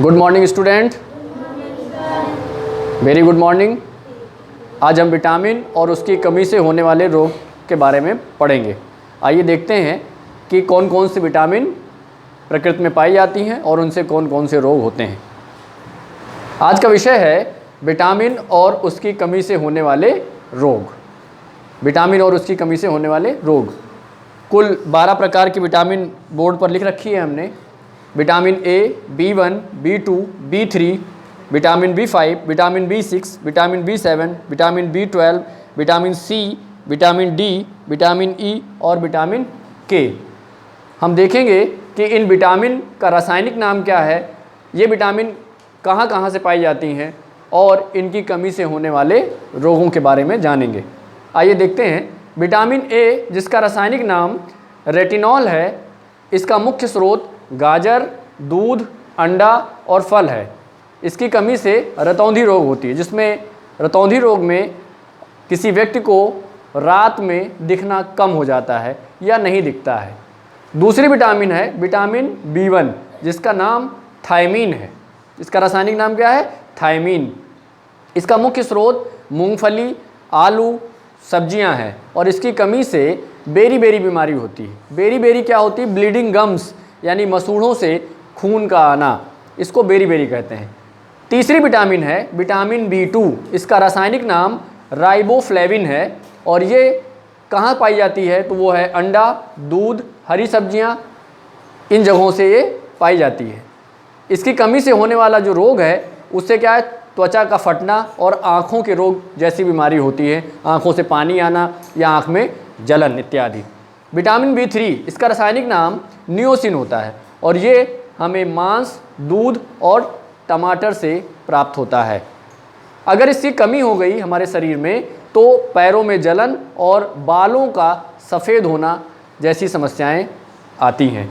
Good morning student, very good morning. आज हम vitamin और उसकी कमी से होने वाले रोग के बारे में पढ़ेंगे। आइए देखते हैं कि कौन कौन सी विटामिन प्रकृति में पाई जाती हैं और उनसे कौन कौन से रोग होते हैं। आज का विषय है विटामिन और उसकी कमी से होने वाले रोग। विटामिन और उसकी कमी से होने वाले रोग, कुल 12 प्रकार की विटामिन बोर्ड पर लिख रखी है हमने। Vitamin A, B1, B2, B3, vitamin B5, vitamin B6, vitamin B7, vitamin B12, vitamin C, vitamin D, vitamin E और विटामिन K। हम देखेंगे कि इन विटामिन का रासायनिक नाम क्या है, ये विटामिन कहाँ कहाँ से पाई जाती हैं और इनकी कमी से होने वाले रोगों के बारे में जानेंगे। आइए देखते हैं। विटामिन ए, जिसका रासायनिक नाम रेटिनॉल है, इसका मुख्य स्रोत गाजर, दूध, अंडा और फल है। इसकी कमी से रतौंधी रोग होती है, जिसमें रतौंधी रोग में किसी व्यक्ति को रात में दिखना कम हो जाता है या नहीं दिखता है। दूसरी विटामिन है विटामिन B1, जिसका नाम थायमीन है। इसका रासायनिक नाम क्या है? थायमीन। इसका मुख्य स्रोत मूंगफली, आलू, सब्जियां हैं और इसकी कमी से बेरी बीमारी होती है। बेरी क्या होती है? ब्लीडिंग गम्स, यानी मसूड़ों से खून का आना, इसको बेरी कहते हैं। तीसरी विटामिन है विटामिन B2। इसका रासायनिक नाम राइबोफ्लेविन है और ये कहाँ पाई जाती है? तो वो है अंडा, दूध, हरी सब्जियां, इन जगहों से ये पाई जाती है। इसकी कमी से होने वाला जो रोग है उससे क्या है? त्वचा का फटना और आँखों के रोग जैसी बीमारी होती है, आँखों से पानी आना या आँख में जलन इत्यादि। विटामिन B3, इसका रासायनिक नाम नियोसिन होता है और ये हमें मांस, दूध और टमाटर से प्राप्त होता है। अगर इसकी कमी हो गई हमारे शरीर में तो पैरों में जलन और बालों का सफ़ेद होना जैसी समस्याएं आती हैं।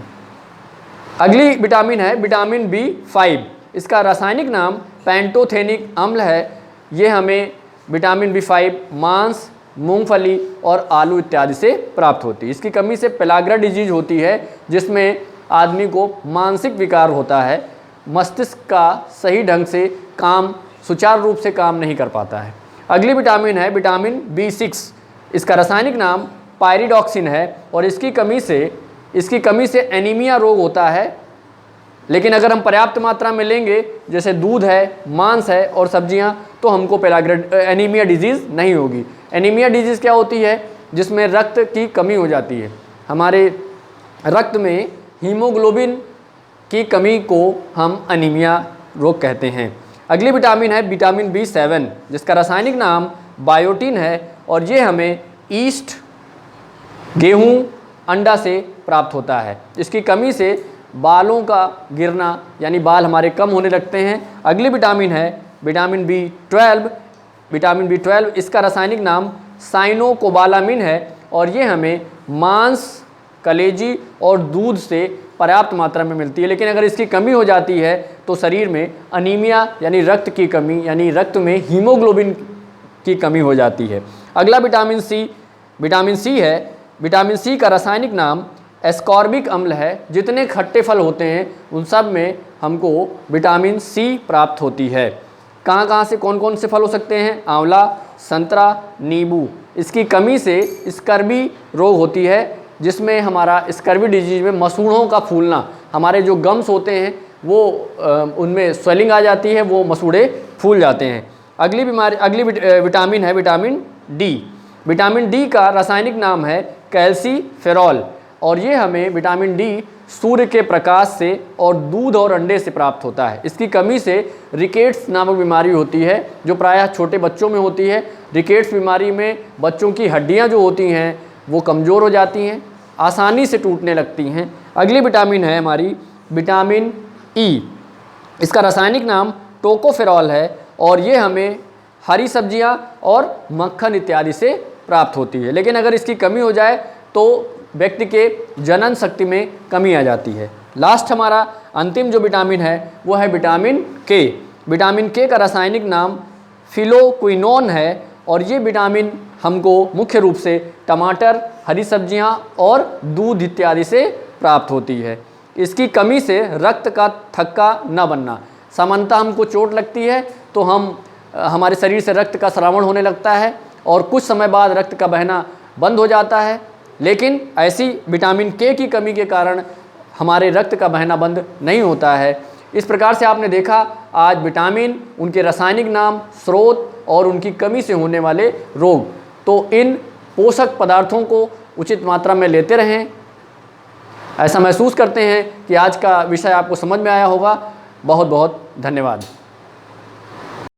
अगली विटामिन है विटामिन B5। इसका रासायनिक नाम पैंटोथेनिक अम्ल है। ये हमें विटामिन B5 मांस, मूंगफली और आलू इत्यादि से प्राप्त होती है। इसकी कमी से पेलाग्रा डिजीज होती है, जिसमें आदमी को मानसिक विकार होता है, मस्तिष्क का सही ढंग से काम, सुचारू रूप से काम नहीं कर पाता है। अगली विटामिन है विटामिन B6। इसका रासायनिक नाम पायरिडॉक्सिन है और इसकी कमी से एनीमिया रोग होता है। लेकिन अगर हम पर्याप्त मात्रा में लेंगे, जैसे दूध है, मांस है और सब्जियां, तो हमको एनीमिया डिजीज़ नहीं होगी। एनीमिया डिजीज़ क्या होती है? जिसमें रक्त की कमी हो जाती है। हमारे रक्त में हीमोग्लोबिन की कमी को हम अनीमिया रोग कहते हैं। अगली विटामिन है विटामिन B7, जिसका रासायनिक नाम बायोटिन है और ये हमें ईस्ट, गेहूँ, अंडा से प्राप्त होता है। इसकी कमी से बालों का गिरना, यानी बाल हमारे कम होने लगते हैं। अगली विटामिन है विटामिन B12। विटामिन B12, इसका रासायनिक नाम साइनोकोबालामिन है और ये हमें मांस, कलेजी और दूध से पर्याप्त मात्रा में मिलती है। लेकिन अगर इसकी कमी हो जाती है तो शरीर में अनीमिया यानी रक्त की कमी, यानी रक्त में हीमोग्लोबिन की कमी हो जाती है। अगला विटामिन C है। विटामिन C का रासायनिक नाम एस्कॉर्बिक अम्ल है। जितने खट्टे फल होते हैं उन सब में हमको विटामिन C प्राप्त होती है। कहाँ से कौन से फल हो सकते हैं? आंवला, संतरा, नींबू। इसकी कमी से स्कर्वी रोग होती है, जिसमें हमारा स्कर्वी डिजीज में मसूड़ों का फूलना, हमारे जो गम्स होते हैं वो उनमें स्वेलिंग आ जाती है, वो मसूड़े फूल जाते हैं। अगली विटामिन है विटामिन D। विटामिन D का रासायनिक नाम है कैल्सीफेरॉल और ये हमें विटामिन D सूर्य के प्रकाश से और दूध और अंडे से प्राप्त होता है। इसकी कमी से रिकेट्स नामक बीमारी होती है, जो प्रायः छोटे बच्चों में होती है। रिकेट्स बीमारी में बच्चों की हड्डियां जो होती हैं वो कमज़ोर हो जाती हैं, आसानी से टूटने लगती हैं। अगली विटामिन है हमारी विटामिन E। इसका रासायनिक नाम टोकोफेरॉल है और ये हमें हरी सब्जियां और मक्खन इत्यादि से प्राप्त होती है। लेकिन अगर इसकी कमी हो जाए तो व्यक्ति के जनन शक्ति में कमी आ जाती है। लास्ट हमारा अंतिम जो विटामिन है वो है विटामिन K। विटामिन K का रासायनिक नाम फिलोक्विनोन है और ये विटामिन हमको मुख्य रूप से टमाटर, हरी सब्जियां और दूध इत्यादि से प्राप्त होती है। इसकी कमी से रक्त का थक्का न बनना, सामान्यतः हमको चोट लगती है तो हमारे शरीर से रक्त का स्रावण होने लगता है और कुछ समय बाद रक्त का बहना बंद हो जाता है, लेकिन ऐसी विटामिन के की कमी के कारण हमारे रक्त का बहना बंद नहीं होता है। इस प्रकार से आपने देखा आज विटामिन, उनके रासायनिक नाम, स्रोत और उनकी कमी से होने वाले रोग। तो इन पोषक पदार्थों को उचित मात्रा में लेते रहें। ऐसा महसूस करते हैं कि आज का विषय आपको समझ में आया होगा। बहुत बहुत धन्यवाद।